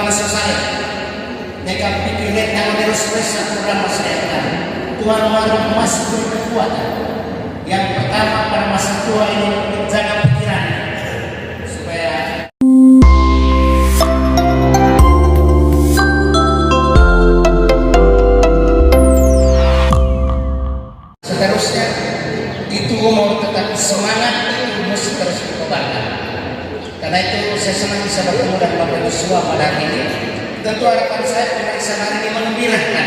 bangsa saya. Mereka pikir yang terus program masyarakat. Tuhan warung emas berkekuatan. Yang pertama pada masa tua ini menjaga pikiran supaya seterusnya itu mau tetap semangat itu mesti terus dikobarkan. Karena itu saya senang bisa bertemu dengan Bapak Yosua pada hari ini. Tentu harapan saya pemeriksaan hari ini mengembirakan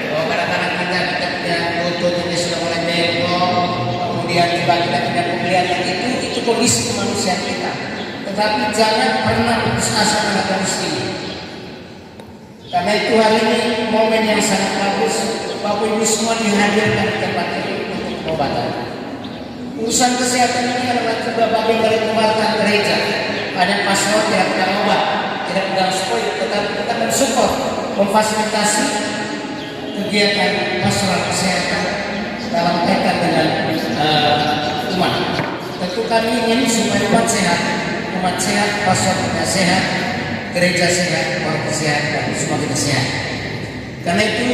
bahwa kadang-kadang kita punya lutut ini sudah mulai bengkok, kemudian juga kita punya penglihatan itu kondisi kemanusiaan kita. Tetapi jangan pernah putus asa pada kondisi ini. Karena itu hari ini momen yang sangat bagus. Bapak Ibu semua dihadirkan di tempat ini untuk pengobatan. Urusan kesehatan ini adalah juga bagian dari pembangunan gereja. Ada pastor tidak pegang obat, tidak pegang spoil, tetapi kita mensupport, memfasilitasi kegiatan pastoral kesehatan dalam kaitan dengan umat. Tentu kami ingin supaya umat sehat, pastor kita sehat, gereja sehat, orang sehat, dan semua kita sehat. Karena itu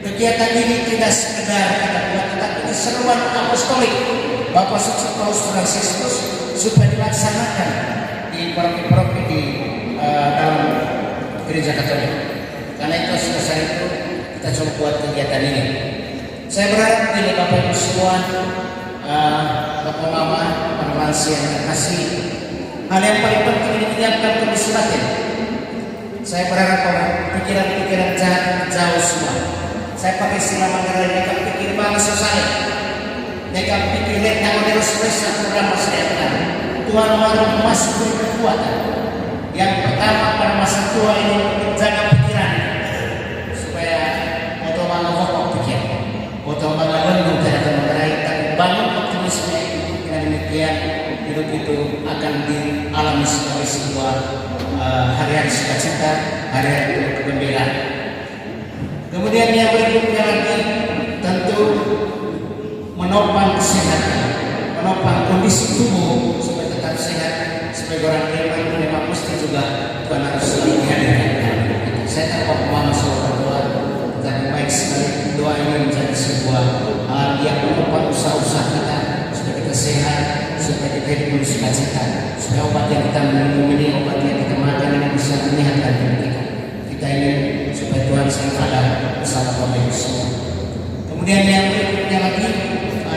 kegiatan ini tidak sekedar kita buat, tetapi seruan apostolik Bapak Suci Paulus Fransiskus supaya dilaksanakan di paroki-paroki di dalam gereja Katolik. Karena itu selesai itu kita coba buat kegiatan ini. Saya berharap ini Bapak Ibu semua, Bapak Mama, para lansia yang terkasih, hal yang paling penting ini menyiapkan kondisi batin. Saya berharap bahwa pikiran-pikiran jahat jauh semua. Saya pakai istilah Manggarai, mereka pikir bangsa saya. Mereka pikir yang terus program masyarakat. Tuhan warung emas berkekuatan. Yang pertama pada masa tua ini menjaga pikiran supaya otomatis pikir, otomatis tidak Manggarai, tapi bangun optimisme. Dengan demikian hidup itu akan dialami sebagai sebuah hari-hari sukacita, hari-hari kegembiraan. Kemudian yang berikutnya lagi tentu menopang kesehatan, menopang kondisi tubuh supaya tetap sehat. Sebagai orang beriman memang mesti juga Tuhan harus selalu dihadirkan. Saya tak mau masuk berdoa, tetapi baik sekali doa ini menjadi sebuah hal yang menopang usaha-usaha kita supaya kita sehat, supaya kita hidup sukacita, supaya obat yang kita minum ini, obat yang kita makan ini bisa menyehatkan diri kita. Kita ingin supaya Tuhan selalu ada bersama Bapak Ibu semua. Kemudian yang berikutnya lagi,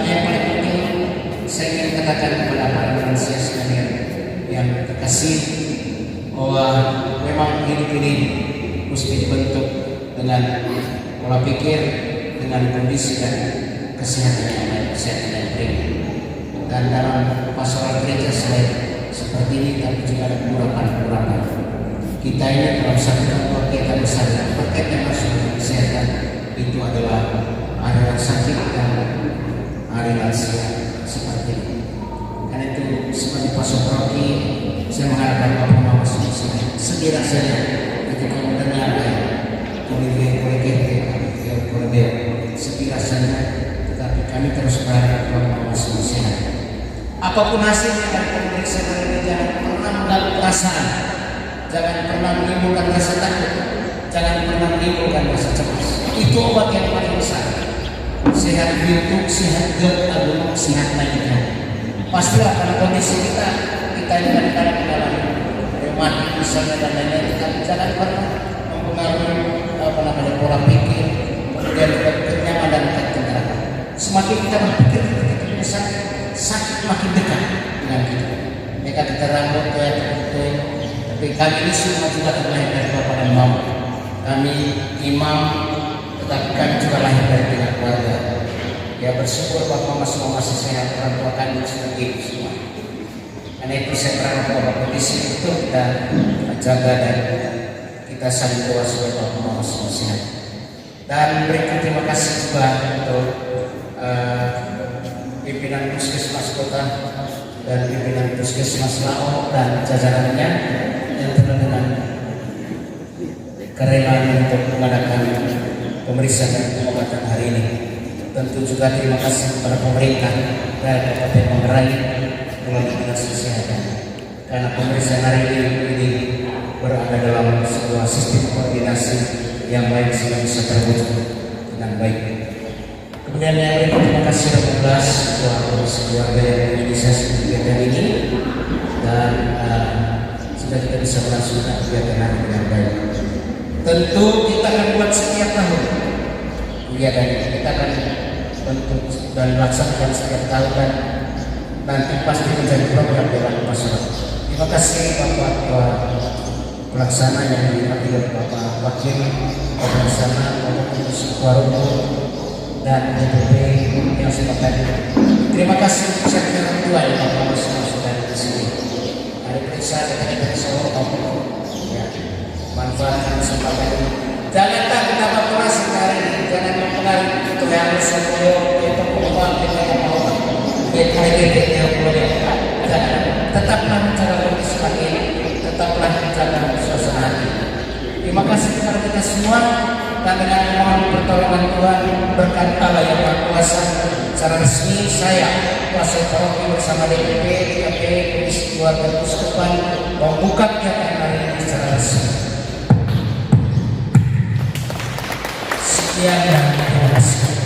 yang paling penting saya ingin katakan kepada para lansia sekalian yang terkasih bahwa memang hidup ini mesti dibentuk dengan pola pikir, dengan kondisi dan kesehatan yang baik, kesehatan yang baik. Dan dalam pastoral gereja selain seperti ini, tapi juga ada pengurangan. Kita ini dalam satu kegiatan besar berkaitan dengan kesehatan itu adalah hari sakit dan hari lansia seperti ini. Karena itu sebagai pastor paroki saya mengharapkan Bapak Mama segera saja ketika mendengar kolege segera saja, tetapi kami terus berharap Bapak Mama sehat. Apapun hasilnya dari pemeriksaan ini jangan pernah mengganggu perasaan. Jangan pernah menimbulkan rasa takut, jangan pernah menimbulkan rasa cemas. Itu obat yang paling besar. Sehat hidup, sehat agung, sehat lainnya. Pastilah karena kondisi kita ini kadang-kadang mengalami rematik misalnya dan lain-lain. Jangan pernah mempengaruhi pola pikir, kemudian kenyamanan dan ketentraman. Semakin kita berpikir kita sakit makin dekat dengan kita. Mereka kita rambut betul. Tapi kami ini semua juga terlahir dari Bapak dan Mama. Kami imam, tetapi kami juga lahir dari pihak keluarga. Ya bersyukur Bapak Mama semua masih sehat, orang tua kami sudah hidup semua. Karena itu saya berharap bahwa kondisi itu kita jaga dan kita saling doa supaya Bapak Mama semua sehat. Dan berikan terima kasih juga untuk pimpinan Puskesmas Kota dan pimpinan Puskesmas Lao dan jajarannya yang penuh dengan kerelaan untuk mengadakan pemeriksaan dan pengobatan hari ini. Tentu juga terima kasih kepada pemerintah dan Kabupaten Manggarai melalui Dinas Kesehatan, karena pemeriksaan hari ini berada dalam sebuah sistem koordinasi yang baik sehingga bisa terwujud dengan baik. Kemudian yang lain, terima kasih Ketua Komisi Keluarga yang menginisiasi kegiatan ini, dan sudah kita bisa melangsungkan kegiatan hari dengan baik. Tentu kita akan buat setiap tahun kegiatan ini, kita akan bentuk dan laksanakan setiap tahun, dan nanti pasti menjadi program dalam masyarakat. Terima kasih Bapak Ketua Pelaksana yang dipanggil oleh Bapak Wakil Pelaksana, Bapak Komisi Keluarga dan DPP yang sepakat. Terima kasih untuk sektor kedua yang Bapak sudah di sini. Hari periksa dari Solo, ya, manfaatkan kesempatan ini. Jangan takut apa pernah sekarang ini, jangan mempengaruhi itu yang harus saya itu perubahan kita yang mau jangan, tetaplah menjaga kondisi lagi, tetaplah menjaga suasana hati. Terima kasih kepada kita semua, dan dengan mohon pertolongan Tuhan berkat Allah yang Maha Kuasa, secara resmi saya kuasa paroki bersama DPP, DKP, Komisi Keluarga Kuskupan membuka kegiatan hari ini secara resmi. Sekian dan terima kasih.